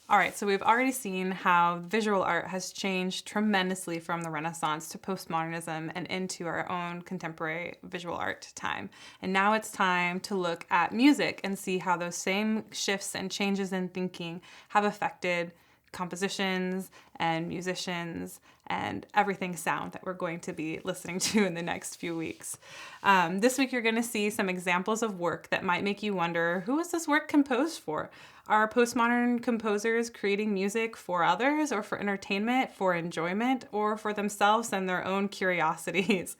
All right, so we've already seen how visual art has changed tremendously from the Renaissance to postmodernism and into our own contemporary visual art time. And now it's time to look at music and see how those same shifts and changes in thinking have affected compositions and musicians and everything sound that we're going to be listening to in the next few weeks. This week you're going to see some examples of work that might make you wonder, who was this work composed for? Are postmodern composers creating music for others or for entertainment, for enjoyment, or for themselves and their own curiosities?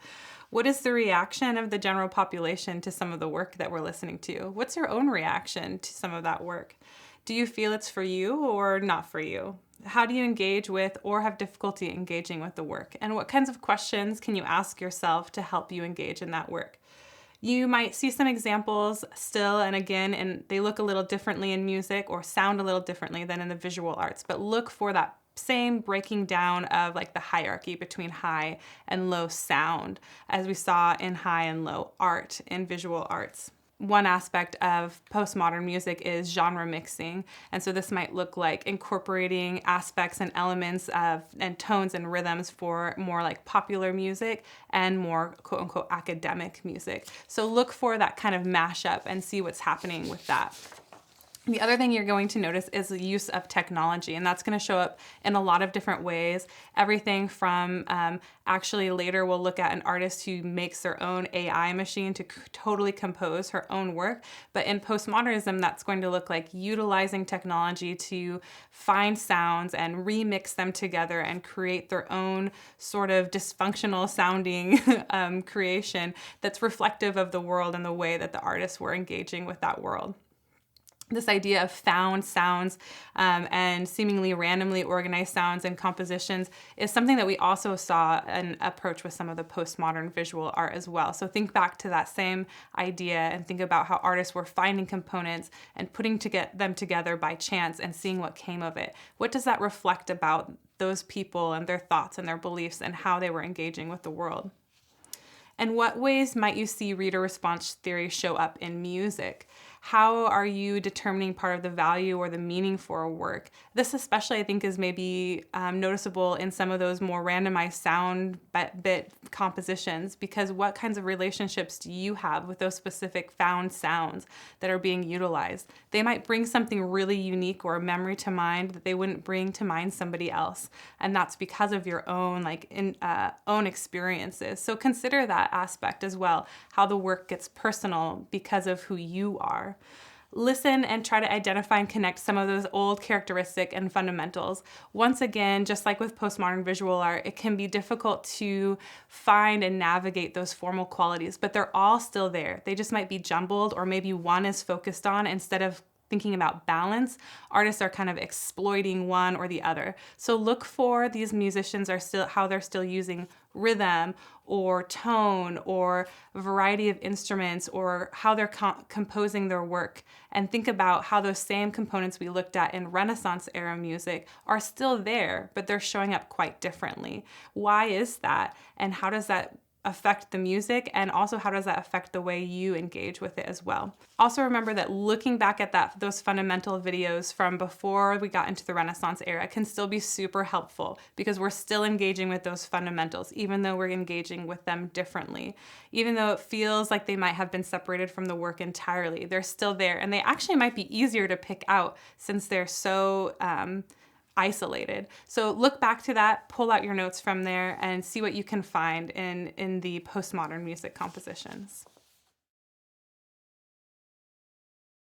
What is the reaction of the general population to some of the work that we're listening to? What's your own reaction to some of that work? Do you feel it's for you or not for you? How do you engage with or have difficulty engaging with the work? And what kinds of questions can you ask yourself to help you engage in that work? You might see some examples still and again, and they look a little differently in music or sound a little differently than in the visual arts, but look for that same breaking down of like the hierarchy between high and low sound, as we saw in high and low art in visual arts. One aspect of postmodern music is genre mixing. And so this might look like incorporating aspects and elements of and tones and rhythms for more like popular music and more quote unquote academic music. So look for that kind of mashup and see what's happening with that. The other thing you're going to notice is the use of technology, and that's going to show up in a lot of different ways. Everything from actually later we'll look at an artist who makes their own AI machine to totally compose her own work. But in postmodernism, that's going to look like utilizing technology to find sounds and remix them together and create their own sort of dysfunctional sounding creation that's reflective of the world and the way that the artists were engaging with that world. This idea of found sounds and seemingly randomly organized sounds and compositions is something that we also saw an approach with some of the postmodern visual art as well. So think back to that same idea and think about how artists were finding components and putting them together by chance and seeing what came of it. What does that reflect about those people and their thoughts and their beliefs and how they were engaging with the world? And what ways might you see reader response theory show up in music? How are you determining part of the value or the meaning for a work? This especially, I think, is maybe noticeable in some of those more randomized sound bit compositions, because what kinds of relationships do you have with those specific found sounds that are being utilized? They might bring something really unique or a memory to mind that they wouldn't bring to mind somebody else, and that's because of your own own experiences. So consider that aspect as well, how the work gets personal because of who you are. Listen and try to identify and connect some of those old characteristic and fundamentals. Once again, just like with postmodern visual art, it can be difficult to find and navigate those formal qualities, but they're all still there. They just might be jumbled, or maybe one is focused on instead of thinking about balance. Artists are kind of exploiting one or the other. So look for these musicians how they're still using rhythm or tone or a variety of instruments, or how they're composing their work, and think about how those same components we looked at in Renaissance era music are still there, but they're showing up quite differently. Why is that? And how does that affect the music, and also how does that affect the way you engage with it as well? Also remember that looking back at those fundamental videos from before we got into the Renaissance era can still be super helpful, because we're still engaging with those fundamentals, even though we're engaging with them differently. Even though it feels like they might have been separated from the work entirely, they're still there, and they actually might be easier to pick out since they're so isolated. So look back to that, pull out your notes from there, and see what you can find in the postmodern music compositions.